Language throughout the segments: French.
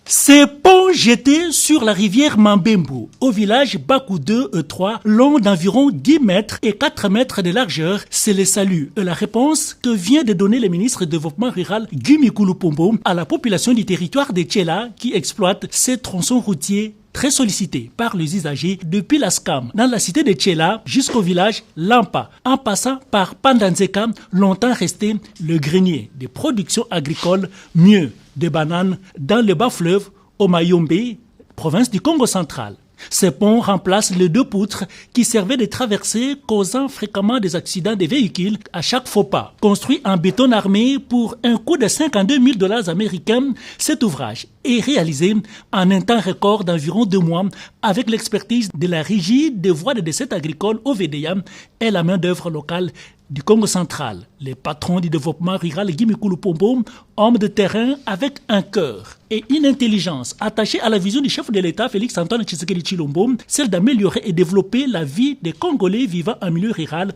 Ces ponts jetés sur la rivière Mambembo, au village Bakou 2 E3, long d'environ 10 mètres et 4 mètres de largeur, c'est le salut et la réponse que vient de donner le ministre du Développement rural Guy Mikulu Pombo à la population du territoire de Tchela qui exploite ces tronçons routiers très sollicité par les usagers depuis la SCAM dans la cité de Tchela jusqu'au village Lampa, en passant par Pandanzeka, longtemps resté le grenier des productions agricoles, mieux des bananes dans le bas-fleuve au Mayombe, province du Congo central. Ces ponts remplacent les deux poutres qui servaient de traversée, causant fréquemment des accidents de véhicules à chaque faux pas. Construit en béton armé pour un coût de 52 000 $ américains, cet ouvrage est réalisé en un temps record d'environ 2 mois avec l'expertise de la Régie des voies de décès agricoles OVDA et la main-d'œuvre locale du Congo central. Les patrons du développement rural Guy Mikulu Pombo, homme de terrain avec un cœur et une intelligence attachés à la vision du chef de l'État Félix-Antoine Tshisekedi Tshilombo, celle d'améliorer et développer la vie des Congolais vivant en milieu rural.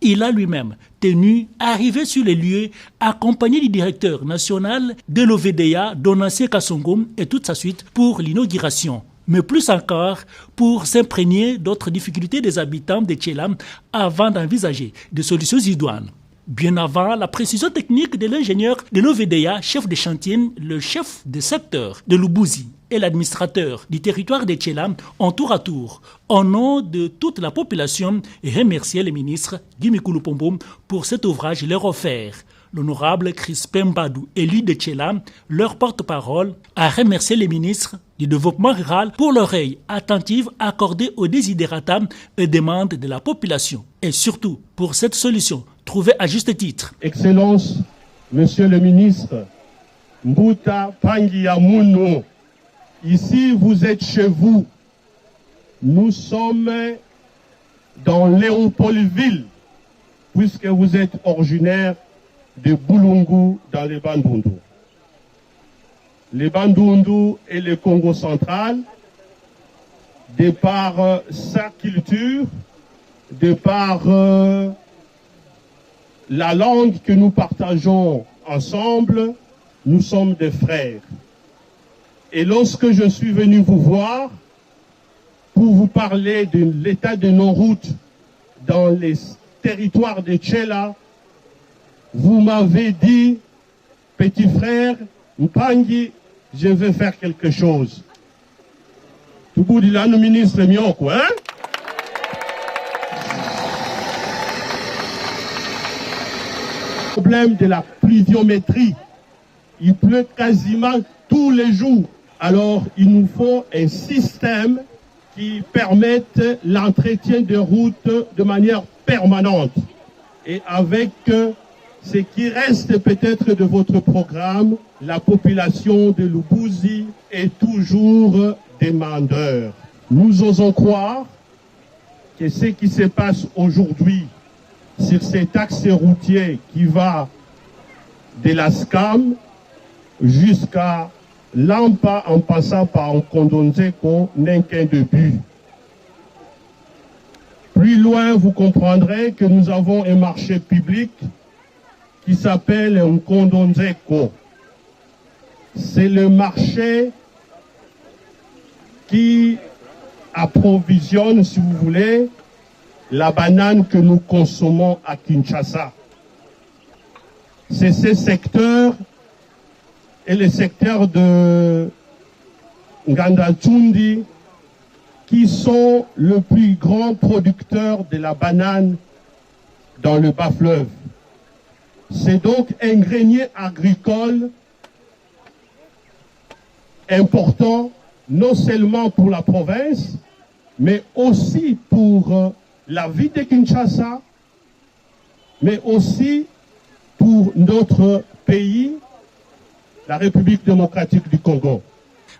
Il a lui-même tenu à arriver sur les lieux accompagné du directeur national de l'OVDA, Donancier Kassongo, et toute sa suite pour l'inauguration. Mais plus encore pour s'imprégner d'autres difficultés des habitants de Tchela avant d'envisager des solutions idoines. Bien avant la précision technique de l'ingénieur de l'OVDA, chef de chantier, le chef de secteur de Lubuzi et l'administrateur du territoire de Tchela ont tour à tour, au nom de toute la population, remercié le ministre Guy Mikulu Pombo pour cet ouvrage leur offert. L'honorable Crispin Mbadou, élu de Tchela, leur porte-parole, a remercié les ministres du Développement rural pour l'oreille attentive accordée aux désidérata et demandes de la population. Et surtout, pour cette solution trouvée à juste titre. Excellence, Monsieur le ministre, Mbuta Pangiamuno, ici vous êtes chez vous. Nous sommes dans Léopoldville, puisque vous êtes originaire de Boulungu dans les Bandundu. Les Bandundu et le Congo central, de par sa culture, de par la langue que nous partageons ensemble, nous sommes des frères. Et lorsque je suis venu vous voir pour vous parler de l'état de nos routes dans les territoires de Tchela, vous m'avez dit, petit frère, Mpangi, je vais faire quelque chose. Tout bout de là, nous ministre Mioko, hein? Le problème de la pluviométrie. Il pleut quasiment tous les jours. Alors, il nous faut un système qui permette l'entretien des routes de manière permanente. Et avec ce qui reste peut-être de votre programme, la population de Lubuzi est toujours demandeur. Nous osons croire que ce qui se passe aujourd'hui sur cet axe routier qui va de la SCAM jusqu'à Lampa en passant par Nkondonzeko n'est qu'un début. Plus loin, vous comprendrez que nous avons un marché public qui s'appelle Nkondonzeko. C'est le marché qui approvisionne, si vous voulez, la banane que nous consommons à Kinshasa. C'est ce secteur et le secteur de Nganda-Tchundi qui sont le plus grand producteur de la banane dans le bas-fleuve. C'est donc un grenier agricole important, non seulement pour la province, mais aussi pour la vie de Kinshasa, mais aussi pour notre pays, la République démocratique du Congo.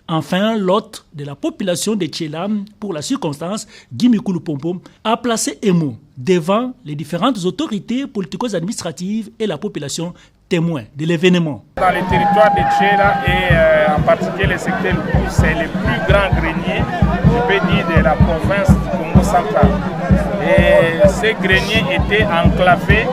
Enfin, l'hôte de la population de Tchela, pour la circonstance, Guy Mikulu Pombo, a placé EMO devant les différentes autorités politico-administratives et la population témoin de l'événement. Dans les territoires de Tchéla et en particulier le secteur Lubu, c'est le plus grand grenier, je peux dire, de la province du Congo central. Et ces greniers étaient enclavés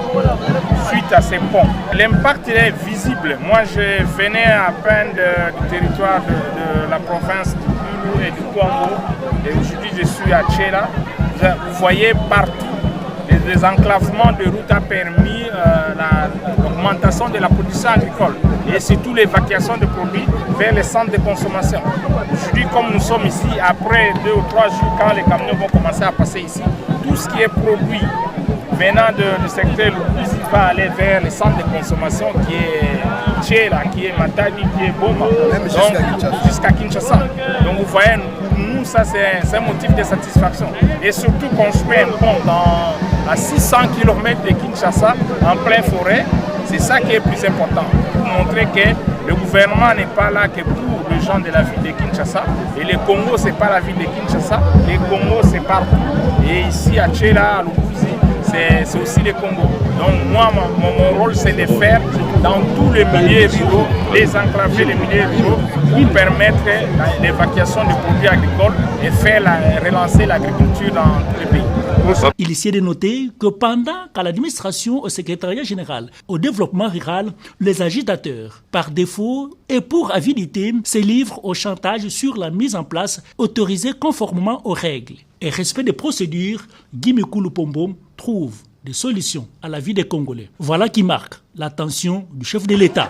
suite à ces ponts. L'impact est visible. Moi, je venais à peine du territoire de la province du Lubu et du Congo. Et aujourd'hui, je suis à Tchéla. Vous voyez partout, le désenclavement de routes a permis l'augmentation de la production agricole et surtout l'évacuation de produits vers les centres de consommation. Aujourd'hui, comme nous sommes ici, après 2 ou 3 jours, quand les camions vont commencer à passer ici, tout ce qui est produit venant du secteur Lubu va aller vers les centres de consommation qui est Tchéla, qui est Matadi, qui est Boma, jusqu'à Kinshasa. Donc vous voyez, nous, ça c'est un motif de satisfaction. Et surtout construire un pont à 600 km de Kinshasa, en pleine forêt, c'est ça qui est plus important. Pour montrer que le gouvernement n'est pas là que pour les gens de la ville de Kinshasa. Et le Congo, ce n'est pas la ville de Kinshasa. Le Congo, c'est partout. Et ici à Tchéla, à Lubuzi, c'est aussi le Congo. Donc moi, mon rôle, c'est de faire dans tous les milieux ruraux, les enclaver les milieux ruraux pour permettre l'évacuation des produits agricoles et relancer l'agriculture dans tous les pays. Il est de noter que pendant qu'à l'administration, au secrétariat général, au développement rural, les agitateurs, par défaut et pour avidité, se livrent au chantage sur la mise en place autorisée conformément aux règles et respect des procédures, Guy Mikulu Pombo trouve des solutions à la vie des Congolais. Voilà qui marque l'attention du chef de l'État.